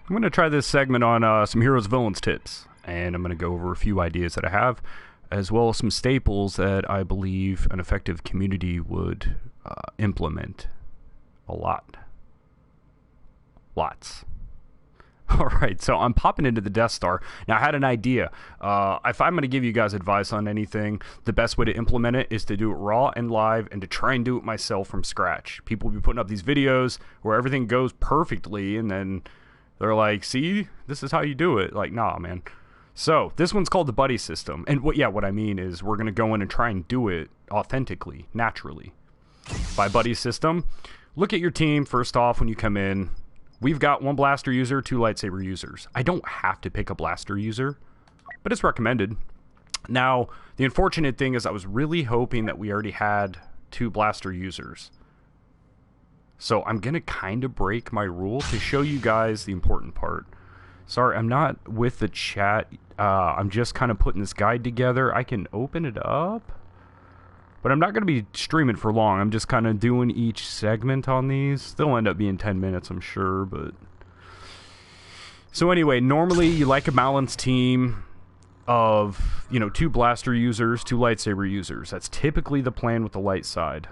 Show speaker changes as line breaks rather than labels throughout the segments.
I'm going to try this segment on some heroes villains tips, and I'm going to go over a few ideas that I have, as well as some staples that I believe an effective community would implement a lot. Lots. Alright, so I'm popping into the Death Star. Now, I had an idea. If I'm going to give you guys advice on anything, the best way to implement it is to do it raw and live and to try and do it myself from scratch. People will be putting up these videos where everything goes perfectly, and then they're like, see, this is how you do it. Like, nah, man. So, this one's called the buddy system. And what I mean is we're going to go in and try and do it authentically, naturally. By buddy system, look at your team first off when you come in. We've got 1 blaster user, 2 lightsaber users. I don't have to pick a blaster user, but it's recommended. Now, the unfortunate thing is I was really hoping that we already had 2 blaster users. So I'm going to kind of break my rule to show you guys the important part. Sorry, I'm not with the chat. I'm just kind of putting this guide together. I can open it up, but I'm not going to be streaming for long. I'm just kind of doing each segment on these. They'll end up being 10 minutes, I'm sure, but... So anyway, normally you like a balanced team of, 2 blaster users, 2 lightsaber users. That's typically the plan with the light side.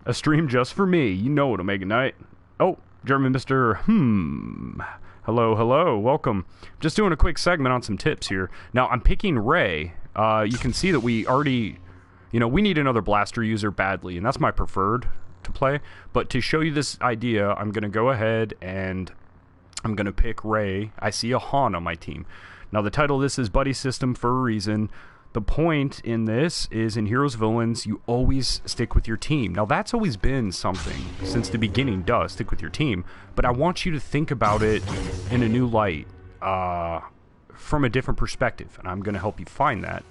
A stream just for me. You know it, Omega Knight. Oh, German Mr. Hello, welcome. Just doing a quick segment on some tips here. Now, I'm picking Rey. You can see that we already... we need another blaster user badly, and that's my preferred to play. But to show you this idea, I'm going to go ahead and I'm going to pick Rey. I see a Han on my team. Now, the title of this is Buddy System for a reason. The point in this is in Heroes Villains, you always stick with your team. Now, that's always been something since the beginning, stick with your team. But I want you to think about it in a new light, from a different perspective, and I'm going to help you find that.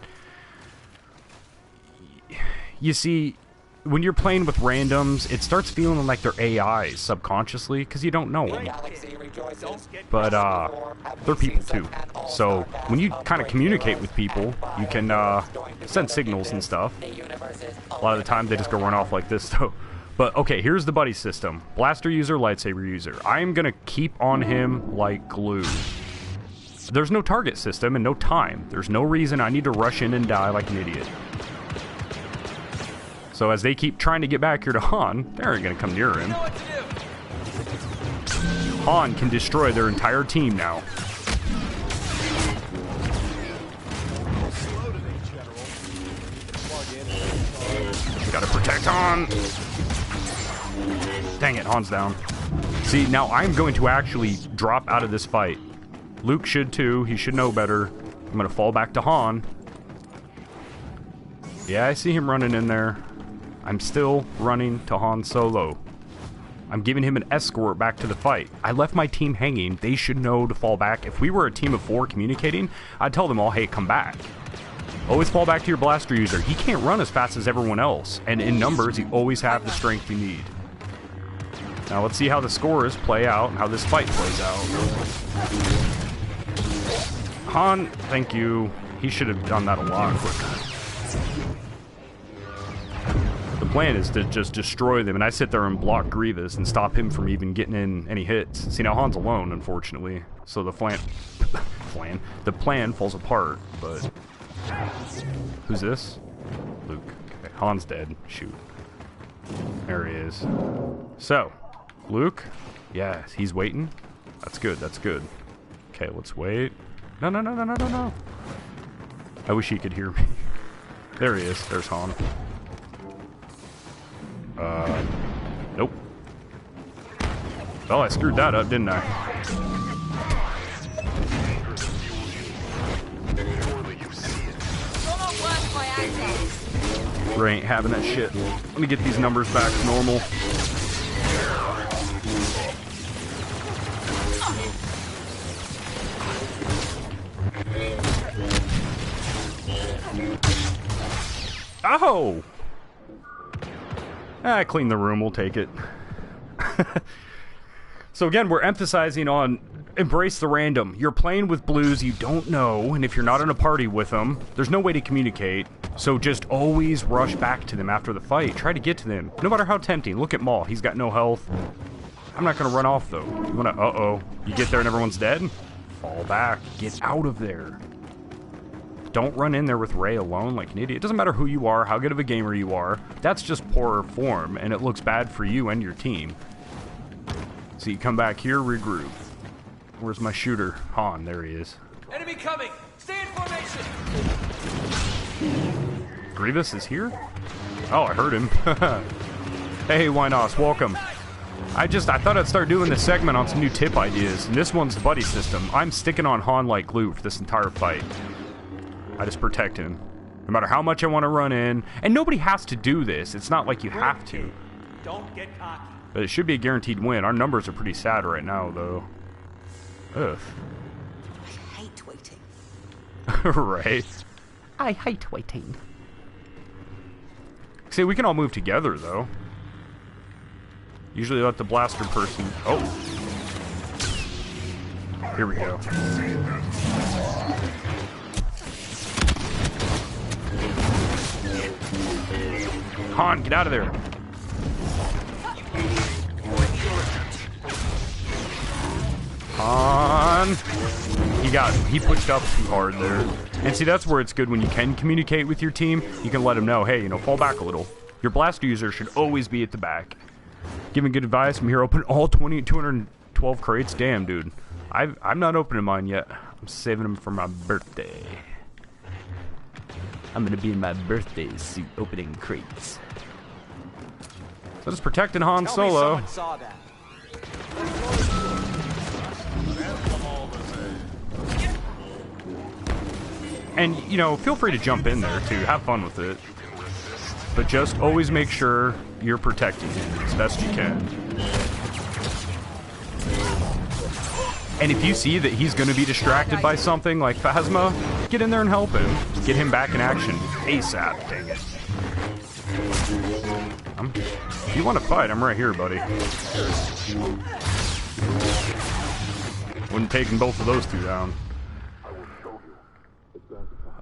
You see, when you're playing with randoms, it starts feeling like they're AIs subconsciously because you don't know them. But they're people too. So when you kind of communicate with people, you can send signals and stuff. A lot of the time they just go run off like this though. But okay, here's the buddy system. Blaster user, lightsaber user. I am going to keep on him like glue. There's no target system and no time. There's no reason I need to rush in and die like an idiot. So as they keep trying to get back here to Han, they aren't going to come near him. Han can destroy their entire team now. We gotta protect Han! Dang it, Han's down. See, now I'm going to actually drop out of this fight. Luke should too, he should know better. I'm gonna fall back to Han. Yeah, I see him running in there. I'm still running to Han Solo. I'm giving him an escort back to the fight. I left my team hanging. They should know to fall back. If we were a team of 4 communicating, I'd tell them all, hey, come back. Always fall back to your blaster user. He can't run as fast as everyone else. And in numbers, you always have the strength you need. Now let's see how the scores play out and how this fight plays out. Han, thank you. He should have done that a lot quicker. The plan is to just destroy them, and I sit there and block Grievous and stop him from even getting in any hits. See, now Han's alone, unfortunately, so the plan falls apart, but... Who's this? Luke. Okay, Han's dead. Shoot. There he is. So, Luke? Yeah, he's waiting. That's good, that's good. Okay, let's wait. No. I wish he could hear me. There he is. There's Han. Nope. Well, I screwed that up, didn't I? Ray ain't having that shit. Let me get these numbers back to normal. Oh! Clean the room, we'll take it. So again, we're emphasizing on embrace the random. You're playing with blues you don't know, and if you're not in a party with them, there's no way to communicate. So just always rush back to them after the fight. Try to get to them, no matter how tempting. Look at Maul, he's got no health. I'm not gonna run off though. You wanna, uh-oh. You get there and everyone's dead? Fall back. Get out of there. Don't run in there with Ray alone like an idiot. It doesn't matter who you are, how good of a gamer you are. That's just poor form, and it looks bad for you and your team. So you come back here, regroup. Where's my shooter? Han, there he is.
Enemy coming! Stay in formation!
Grievous is here? Oh, I heard him. Hey, Wynos, welcome. I thought I'd start doing this segment on some new tip ideas, and this one's the buddy system. I'm sticking on Han like glue for this entire fight. I just protect him. No matter how much I want to run in. And nobody has to do this. It's not like you have to.
Don't get cocky.
But it should be a guaranteed win. Our numbers are pretty sad right now, though. Ugh.
I hate waiting.
Right. I hate waiting. See, we can all move together, though. Usually let the blaster person... Oh. Here we go. Han, get out of there. Han. He pushed up too hard there. And see, that's where it's good when you can communicate with your team. You can let them know, hey, fall back a little. Your blaster user should always be at the back. Giving good advice. I'm here open all 212 crates. Damn, dude. I'm not opening mine yet. I'm saving them for my birthday. I'm gonna be in my birthday suit opening crates. So just protecting Han Solo.
Saw that.
And, feel free to jump in there, too. Have fun with it. But just always make sure you're protecting him as best you can. And if you see that he's going to be distracted by something like Phasma, get in there and help him. Get him back in action ASAP, dang it. If you want to fight, I'm right here, buddy. Wouldn't taking both of those two down.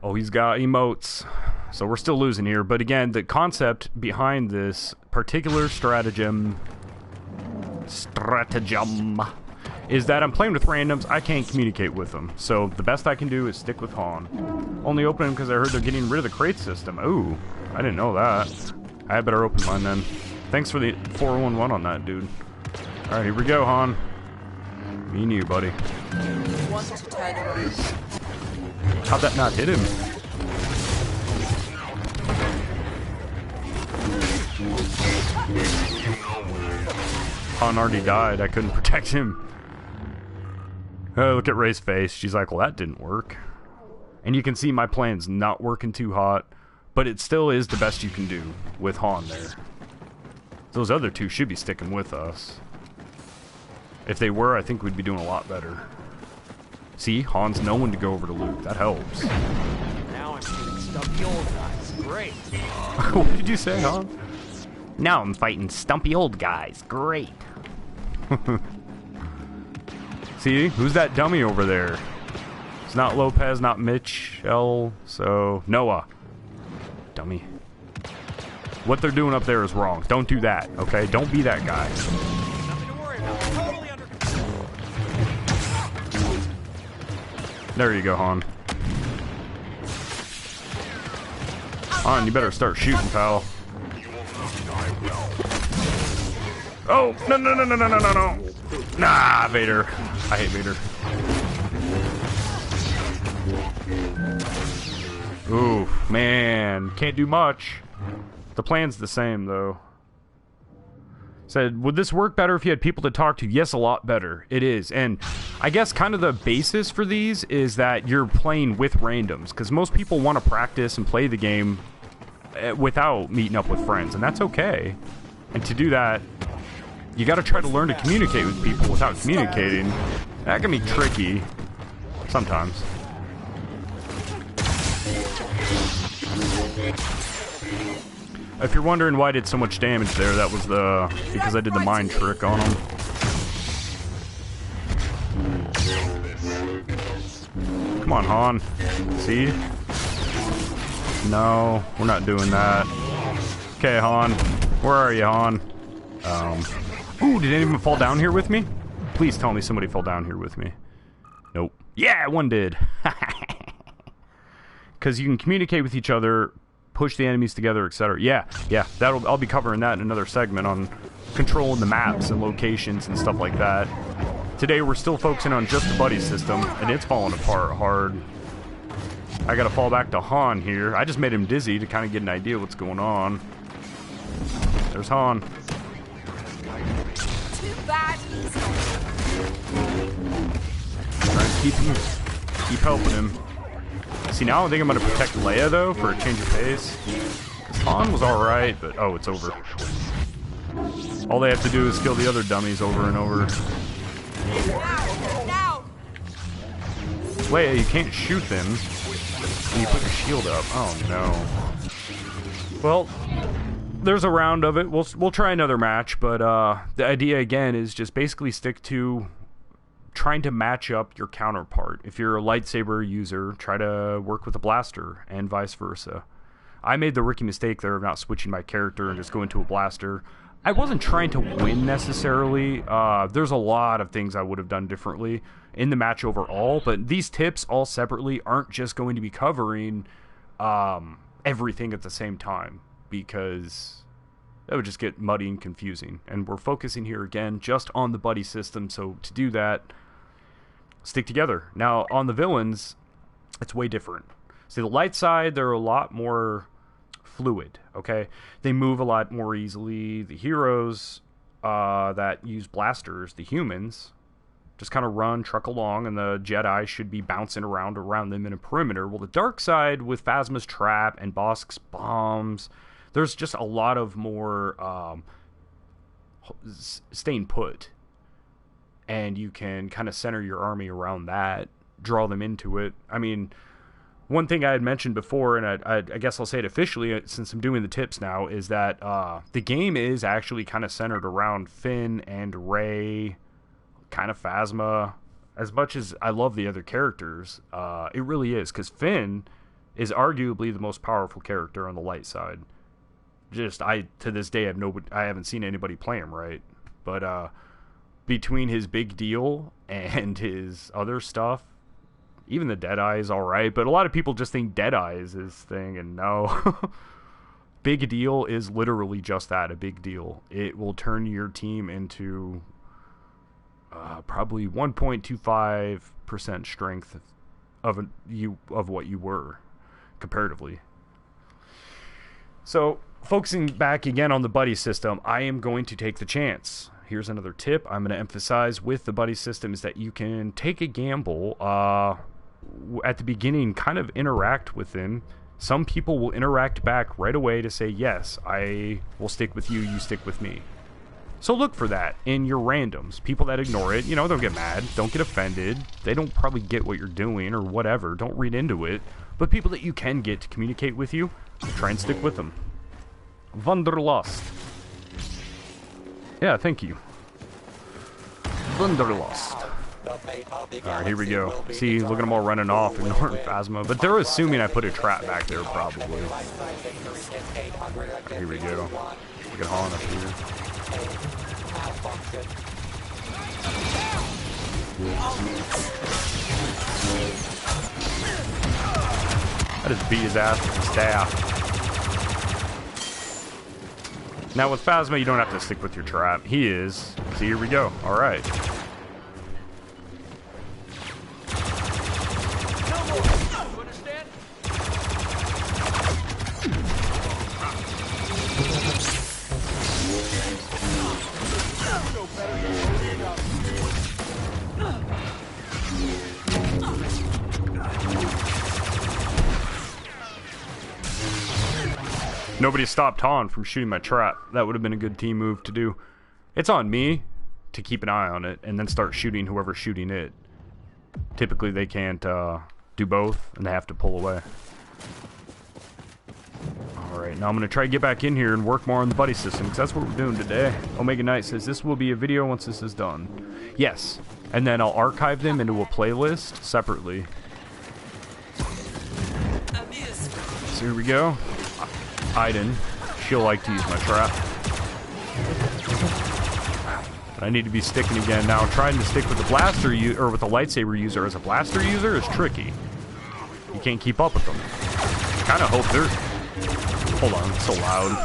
Oh, he's got emotes. So we're still losing here. But again, the concept behind this particular stratagem is that I'm playing with randoms. I can't communicate with them. So the best I can do is stick with Han. Only open them because I heard they're getting rid of the crate system. Ooh, I didn't know that. I had better open mine then. Thanks for the 411 on that, dude. Alright, here we go, Han. Me and you, buddy.
Want to turn around.
How'd that not hit him? Han already died. I couldn't protect him. Oh, look at Ray's face. She's like, well, that didn't work. And you can see my plan's not working too hot, but it still is the best you can do with Han there. Those other two should be sticking with us. If they were, I think we'd be doing a lot better. See, Han's knowing to go over to Luke. That helps.
Now I'm shooting stumpy old guys. Great.
What did you say, Han? Now I'm fighting stumpy old guys. Great. See, who's that dummy over there? It's not Lopez, not Mitchell, so Noah. Dummy. What they're doing up there is wrong. Don't do that, okay? Don't be that guy.
Nothing to worry about. Totally under control.
There you go, Han. Han, you better start shooting, pal. Oh, no. Nah, Vader. I hate Vader. Ooh, man. Can't do much. The plan's the same, though. Said, would this work better if you had people to talk to? Yes, a lot better. It is. And I guess kind of the basis for these is that you're playing with randoms. Because most people want to practice and play the game without meeting up with friends. And that's okay. And to do that, you got to try to learn to communicate with people without communicating. That can be tricky. Sometimes. If you're wondering why I did so much damage there, that was because I did the mind trick on him. Come on, Han. See? No, we're not doing that. Okay, Han. Where are you, Han? Ooh, did anyone fall down here with me? Please tell me somebody fell down here with me. Nope. Yeah, one did. Because you can communicate with each other, push the enemies together, etc. Yeah, I'll be covering that in another segment on controlling the maps and locations and stuff like that. Today we're still focusing on just the buddy system, and it's falling apart hard. I gotta fall back to Han here. I just made him dizzy to kind of get an idea what's going on. There's Han.
Too bad he's not.
Trying to keep helping him. See, now I think I'm gonna protect Leia though for a change of pace. 'Cause Han was alright, but oh, it's over. All they have to do is kill the other dummies over and over.
Now!
Leia, you can't shoot them when you put your shield up. Oh no. Well, there's a round of it. We'll try another match, but the idea again is just basically stick to trying to match up your counterpart. If you're a lightsaber user, try to work with a blaster, and vice versa. I made the rookie mistake there of not switching my character and just going to a blaster. I wasn't trying to win necessarily. There's a lot of things I would have done differently in the match overall, but these tips all separately aren't just going to be covering everything at the same time, because that would just get muddy and confusing. And we're focusing here again just on the buddy system, so to do that, stick together. Now, on the villains, it's way different. See, the light side, they're a lot more fluid, okay? They move a lot more easily. The heroes that use blasters, the humans, just kind of run, truck along, and the Jedi should be bouncing around them in a perimeter. Well, the dark side, with Phasma's trap and Bosk's bombs, there's just a lot of more staying put. And you can kind of center your army around that, draw them into it. I mean, one thing I had mentioned before, and I guess I'll say it officially since I'm doing the tips now, is that the game is actually kind of centered around Finn and Rey, kind of Phasma. As much as I love the other characters, it really is, because Finn is arguably the most powerful character on the light side. Just, to this day, I haven't seen anybody play him right. But between his big deal and his other stuff, even the Deadeye is alright, but a lot of people just think Deadeye is his thing, and no. Big deal is literally just that, a big deal. It will turn your team into probably 1.25% strength of what you were, comparatively. So, focusing back again on the buddy system, I am going to take the chance. Here's another tip I'm going to emphasize with the buddy system, is that you can take a gamble at the beginning, kind of interact with them. Some people will interact back right away to say, yes, I will stick with you, you stick with me. So look for that in your randoms. People that ignore it, don't get mad, don't get offended. They don't probably get what you're doing or whatever. Don't read into it. But people that you can get to communicate with you, try and stick with them. Wonderlust. Yeah, thank you. Wonderlust. Alright, here we go. See, look at them all running off, ignoring Phasma. But they're assuming I put a trap back there, probably. Here we go. Look at Han up here. I just beat his ass with the staff. Now with Phasma, you don't have to stick with your trap. He is. See, here we go. Alright. Nobody stopped Han from shooting my trap. That would have been a good team move to do. It's on me to keep an eye on it and then start shooting whoever's shooting it. Typically they can't do both, and they have to pull away. Alright, now I'm going to try to get back in here and work more on the buddy system, because that's what we're doing today. Omega Knight says this will be a video once this is done. Yes, and then I'll archive them into a playlist separately. So here we go. Aiden, she'll like to use my trap. But I need to be sticking again. Now, trying to stick with the blaster or with the lightsaber user as a blaster user is tricky. You can't keep up with them. You kind of hope they're... Hold on, it's so loud.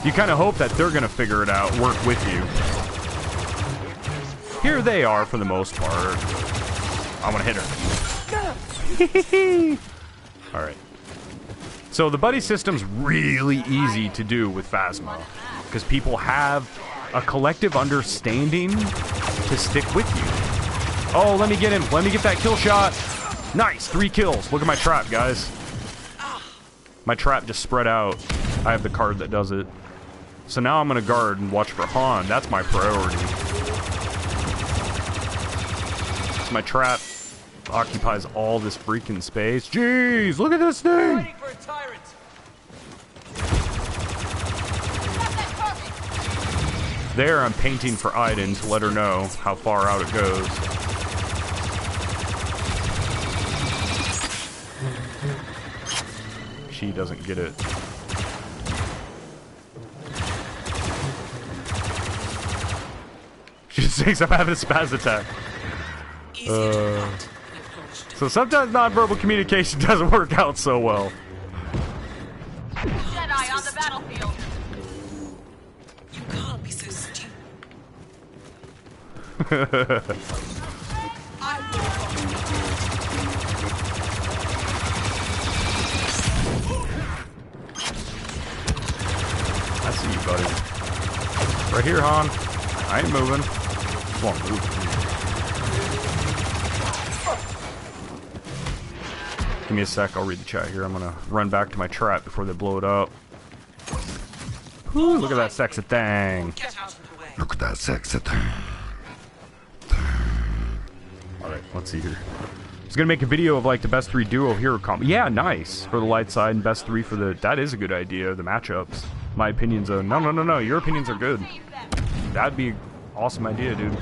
You kind of hope that they're going to figure it out, work with you. Here they are for the most part. I want to hit her. Alright. So the buddy system's really easy to do with Phasma. Because people have a collective understanding to stick with you. Oh, let me get him. Let me get that kill shot. Nice, 3 kills. Look at my trap, guys. My trap just spread out. I have the card that does it. So now I'm going to guard and watch for Han. That's my priority. So my trap occupies all this freaking space. Jeez, look at this thing! There, I'm painting for Aiden to let her know how far out it goes. She doesn't get it. She thinks I'm having a spaz attack. So sometimes nonverbal communication doesn't work out so well.
Jedi on the battlefield.
You can't be so stupid.
I see you, buddy. Right here, Han. I ain't moving. Come on, move. Give me a sec, I'll read the chat here. I'm gonna run back to my trap before they blow it up. Whew, look at that sexy thing.
Look at that sexy thing.
Alright, let's see here. I was gonna make a video of like the best 3 duo hero combo. Yeah, nice. For the light side and best 3 for the... That is a good idea, the matchups. My opinions are... No. Your opinions are good. That'd be an awesome idea, dude.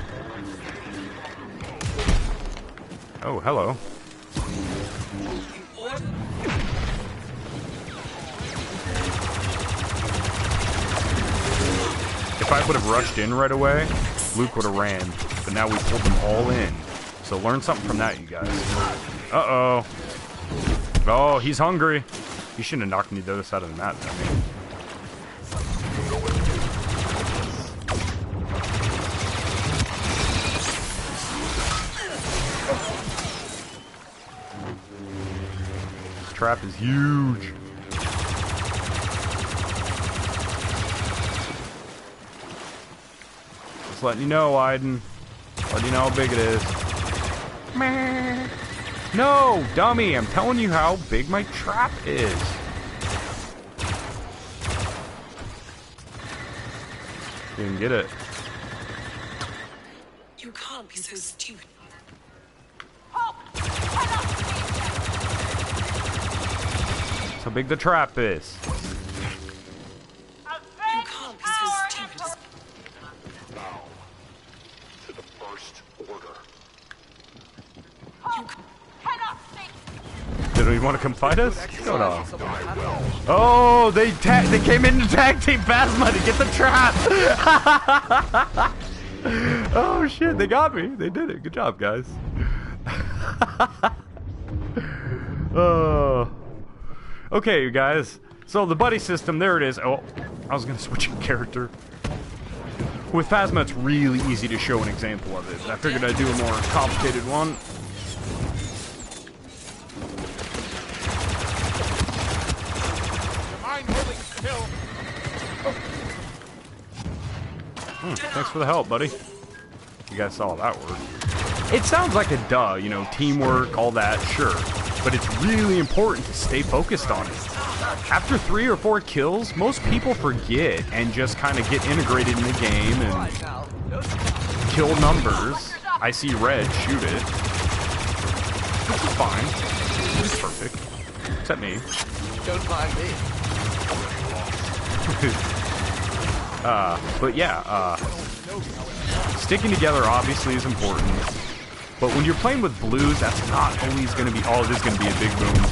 Oh, hello. If I would have rushed in right away, Luke would have ran. But now we pulled them all in. So learn something from that, you guys. Uh-oh. Oh, he's hungry. He shouldn't have knocked me the other side of the map. I mean. This trap is huge. Just letting you know, Aiden. Letting you know how big it is. No, dummy, I'm telling you how big my trap is. Didn't get it.
You can't be so stupid.
That's how big the trap is.
You can't be so stupid.
Now, to the First Order.
They don't even want to come fight us? Go on. Oh, they came in to tag team Phasma to get the trap. Oh shit, they got me. They did it. Good job, guys. Okay, you guys. So the buddy system, there it is. Oh, I was gonna switch a character. With Phasma, it's really easy to show an example of it. But I figured I'd do a more complicated one. Thanks for the help, buddy. You guys saw that work. It sounds like a duh, you know, teamwork, all that, sure. But it's really important to stay focused on it. After 3 or 4 kills, most people forget and just kind of get integrated in the game and kill numbers. I see red, shoot it. Which is fine. It's perfect. Except me.
Don't mind me.
But yeah, sticking together obviously is important. But when you're playing with blues, that's not always going to be... Oh, this is going to be a big boom.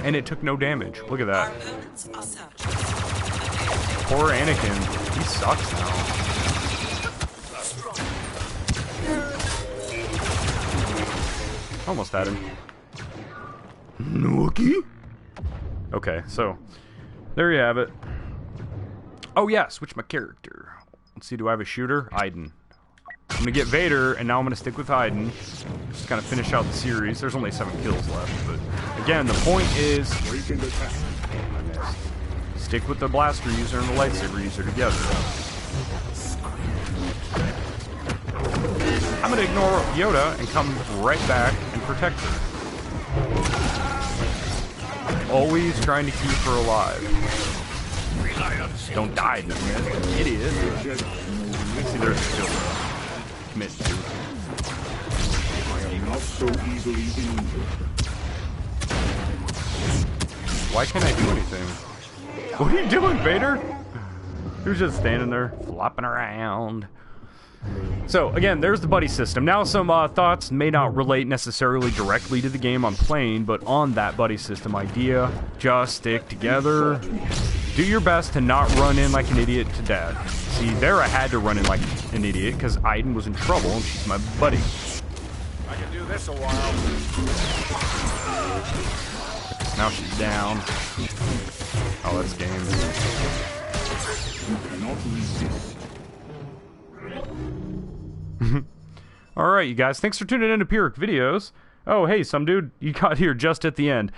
And it took no damage. Look at that. Poor Anakin. He sucks now. Almost had him. Nookie? Okay, so there you have it. Oh yeah, switch my character. Let's see, do I have a shooter? Aiden. I'm gonna get Vader, and now I'm gonna stick with Aiden. Just kind of finish out the series. There's only 7 kills left, but again, the point is stick with the blaster user and the lightsaber user together. I'm gonna ignore Yoda and come right back and protect her. Always trying to keep her alive. Don't die, idiot. See, there's still commit to. Why can't I do anything? What are you doing, Vader? He was just standing there, flopping around. So, again, there's the buddy system. Now, some thoughts may not relate necessarily directly to the game I'm playing, but on that buddy system idea, just stick together. Do your best to not run in like an idiot to death. See, there I had to run in like an idiot because Aiden was in trouble and she's my buddy.
I can do this a while.
Now she's down. Oh, that's game. Alright, you guys. Thanks for tuning in to Pyrrhic Videos. Oh, hey, some dude, you got here just at the end.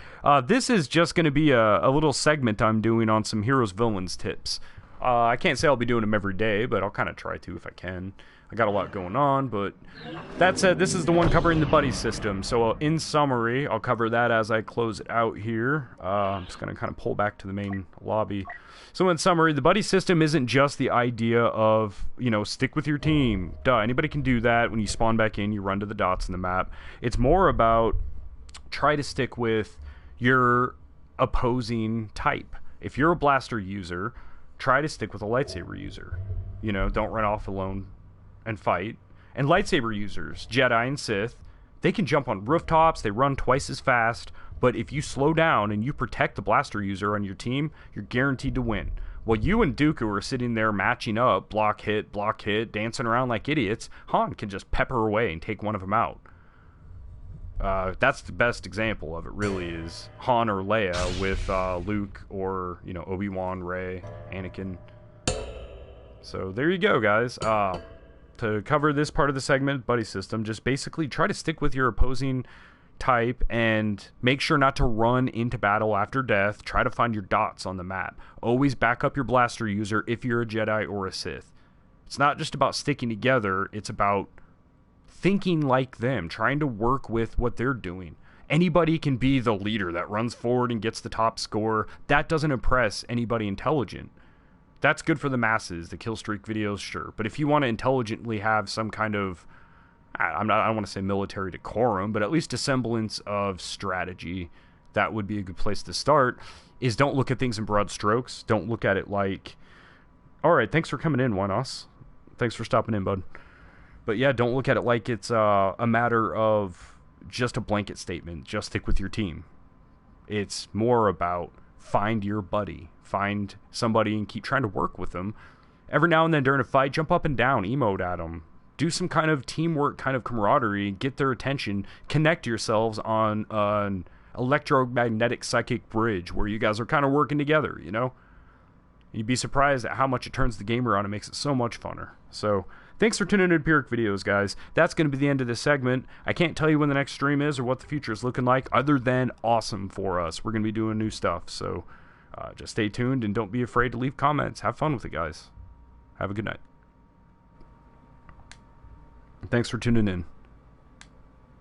This is just going to be a little segment I'm doing on some heroes, villains tips. I can't say I'll be doing them every day, but I'll kind of try to if I can. I got a lot going on, but that said, this is the one covering the buddy system. So in summary, I'll cover that as I close it out here. I'm just going to kind of pull back to the main lobby. So in summary, the buddy system isn't just the idea of, you know, stick with your team. Duh, anybody can do that. When you spawn back in, you run to the dots in the map. It's more about try to stick with your opposing type. If you're a blaster user, try to stick with a lightsaber user. You know, don't run off alone and fight. And lightsaber users, Jedi and Sith, they can jump on rooftops, they run twice as fast, but if you slow down and you protect the blaster user on your team, you're guaranteed to win. While you and Dooku are sitting there matching up, block hit, dancing around like idiots, Han can just pepper away and take one of them out. That's the best example of it, really, is Han or Leia with Luke or, you know, Obi-Wan, Rey, Anakin. So there you go, guys. To cover this part of the segment, buddy system, just basically try to stick with your opposing type and make sure not to run into battle after death. Try to find your dots on the map. Always back up your blaster user if you're a Jedi or a Sith. It's not just about sticking together, it's about thinking like them, trying to work with what they're doing. Anybody can be the leader that runs forward and gets the top score. That doesn't impress anybody intelligent. That's good for the masses, the kill streak videos, sure. But if you want to intelligently have some kind of, I don't want to say military decorum, but at least a semblance of strategy, that would be a good place to start, is don't look at things in broad strokes. Don't look at it like, all right, thanks for coming in, Juanos. Thanks for stopping in, bud. But yeah, don't look at it like it's a matter of just a blanket statement. Just stick with your team. It's more about find your buddy. Find somebody and keep trying to work with them. Every now and then during a fight, jump up and down, emote at them. Do some kind of teamwork, kind of camaraderie, get their attention. Connect yourselves on an electromagnetic psychic bridge where you guys are kind of working together, you know? You'd be surprised at how much it turns the game around and makes it so much funner. So, thanks for tuning in to Pyrrhic Videos, guys. That's going to be the end of this segment. I can't tell you when the next stream is or what the future is looking like, other than awesome for us. We're going to be doing new stuff, so just stay tuned and don't be afraid to leave comments. Have fun with it, guys. Have a good night. Thanks for tuning in.